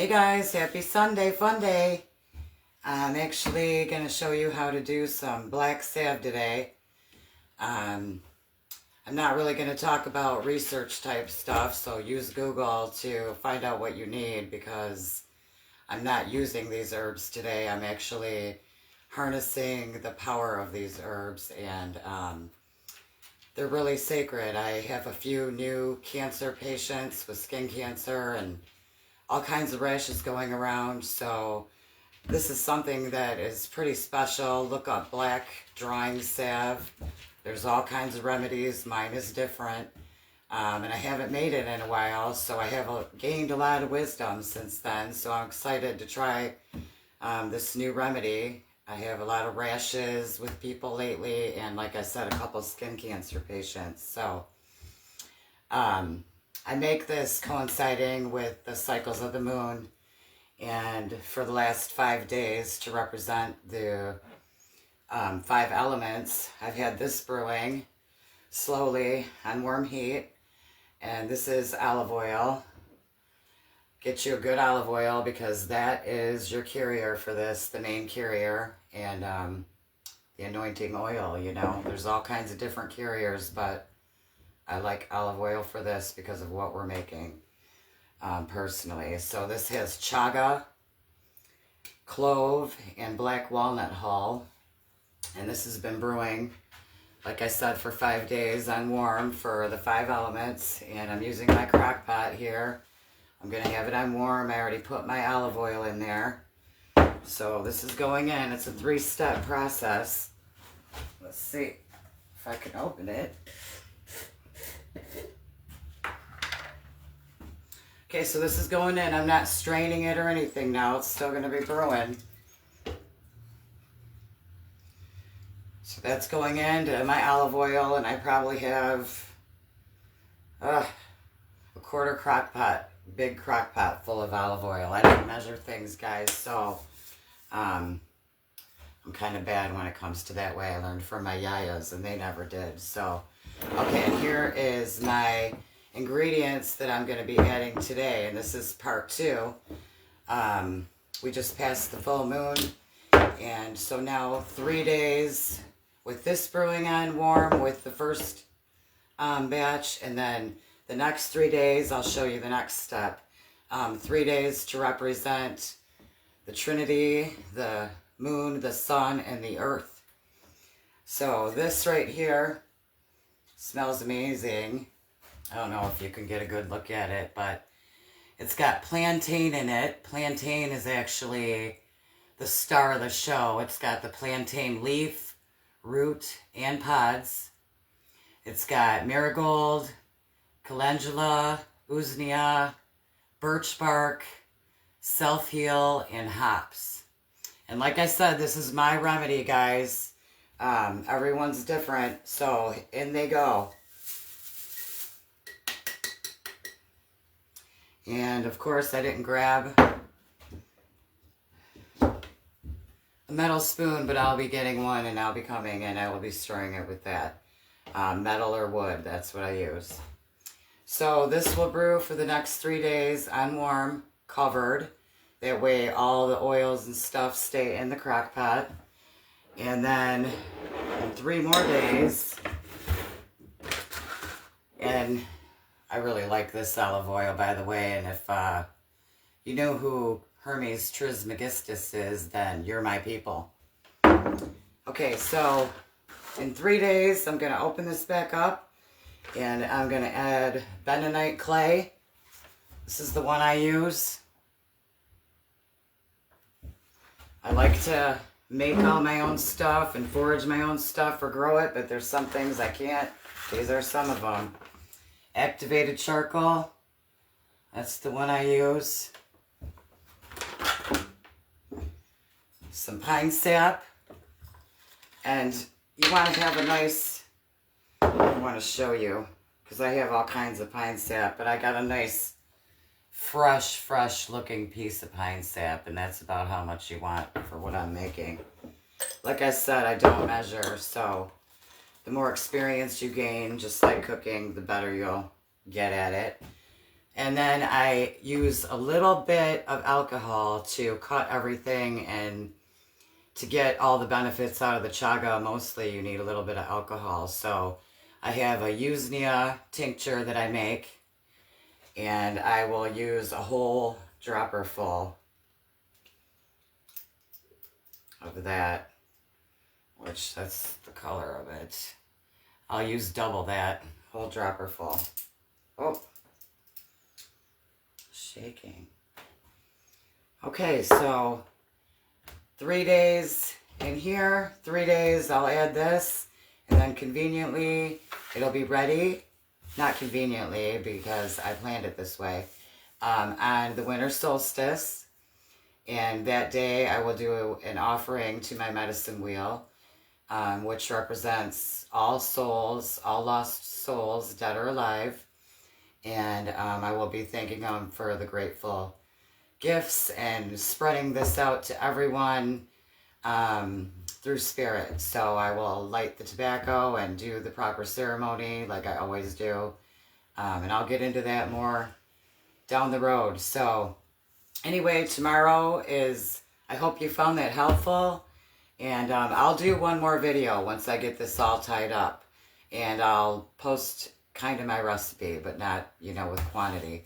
Hey guys, happy Sunday, fun day. I'm actually going to show you how to do some black salve today. I'm not really going to talk about research type stuff, so use Google to find out what you need because I'm not using these herbs today. I'm actually harnessing the power of these herbs, and they're really sacred. I have a few new cancer patients with skin cancer and all kinds of rashes going around, so this is something that is pretty special. Look up black drying salve. There's all kinds of remedies. Mine is different, and I haven't made it in a while, so I have gained a lot of wisdom since then, so I'm excited to try this new remedy. I have a lot of rashes with people lately, and like I said, a couple skin cancer patients, so I make this coinciding with the cycles of the moon, and for the last 5 days to represent the 5 elements, I've had this brewing slowly on warm heat, and this is olive oil. Get you a good olive oil because that is your carrier for this, the main carrier, and the anointing oil, you know. There's all kinds of different carriers, but I like olive oil for this because of what we're making personally. So this has chaga, clove, and black walnut hull. And this has been brewing, like I said, for 5 days on warm for the 5 elements. And I'm using my crock pot here. I'm going to have it on warm. I already put my olive oil in there. So this is going in. It's a 3-step process. Let's see if I can open it. Okay, so this is going in. I'm not straining it or anything now. It's still going to be brewing. So that's going into my olive oil, and I probably have a quarter crock pot, big crock pot full of olive oil. I don't measure things, guys, so I'm kind of bad when it comes to that way. I learned from my yayas, and they never did. So, okay, and here is my ingredients that I'm going to be adding today, and this is part 2. We just passed the full moon, and so now 3 days with this brewing on warm with the first batch, and then the next 3 days I'll show you the next step. 3 days to represent the Trinity, the moon, the sun, and the earth. So this right here smells amazing. I don't know if you can get a good look at it, but it's got plantain in it. Plantain is actually the star of the show. It's got the plantain leaf, root, and pods. It's got marigold, calendula, usnea, birch bark, self-heal, and hops. And like I said, this is my remedy, guys. Everyone's different, so in they go. And of course I didn't grab a metal spoon, but I'll be getting one, and I'll be coming and I will be stirring it with that. Metal or wood, that's what I use. So this will brew for the next 3 days on warm, covered. That way all the oils and stuff stay in the crock pot. And then in 3 more days, and I really like this olive oil, by the way, and if you know who Hermes Trismegistus is, then you're my people. Okay, so in 3 days, I'm going to open this back up, and I'm going to add bentonite clay. This is the one I use. I like to make all my own stuff and forage my own stuff or grow it, but there's some things I can't. These are some of them. Activated charcoal, that's the one I use. Some pine sap, and you want to have a nice, I want to show you, because I have all kinds of pine sap, but I got a nice fresh looking piece of pine sap, and that's about how much you want for what I'm making. Like I said, I don't measure, so the more experience you gain, just like cooking, the better you'll get at it. And then I use a little bit of alcohol to cut everything, and to get all the benefits out of the chaga, mostly you need a little bit of alcohol. So I have a Usnea tincture that I make, and I will use a whole dropper full of that, which that's the color of it. I'll use double that, whole dropper full. Oh, shaking. Okay, so 3 days in here, 3 days I'll add this, and then conveniently it'll be ready. Not conveniently, because I planned it this way, on the winter solstice. And that day I will do an offering to my medicine wheel, which represents all souls, all lost souls, dead or alive. And I will be thanking them for the grateful gifts and spreading this out to everyone through spirit. So I will light the tobacco and do the proper ceremony like I always do. And I'll get into that more down the road. So anyway, tomorrow is, I hope you found that helpful. And I'll do one more video once I get this all tied up. And I'll post kind of my recipe, but not, you know, with quantity.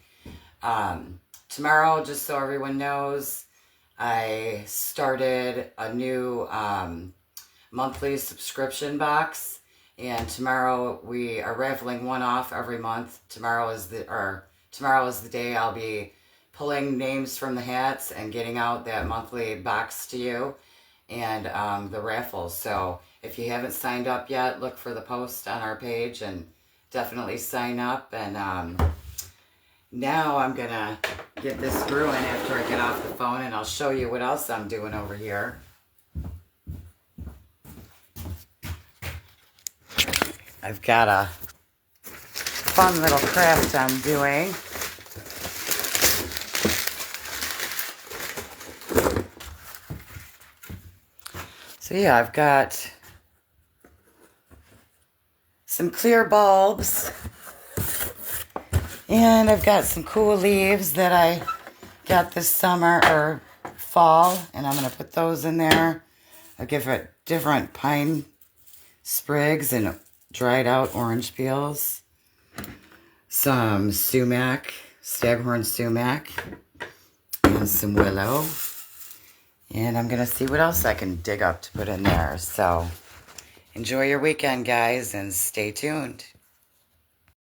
Tomorrow, just so everyone knows, I started a new monthly subscription box, and tomorrow we are raffling one off every month. Tomorrow is the day I'll be pulling names from the hats and getting out that monthly box to you, and the raffles. So if you haven't signed up yet, look for the post on our page and definitely sign up. And now I'm gonna get this brewing after I get off the phone, and I'll show you what else I'm doing over here. I've got a fun little craft I'm doing. So yeah, I've got some clear bulbs, and I've got some cool leaves that I got this summer or fall, and I'm going to put those in there. I'll give it different pine sprigs and dried out orange peels, some sumac, staghorn sumac, and some willow. And I'm going to see what else I can dig up to put in there. So enjoy your weekend, guys, and stay tuned.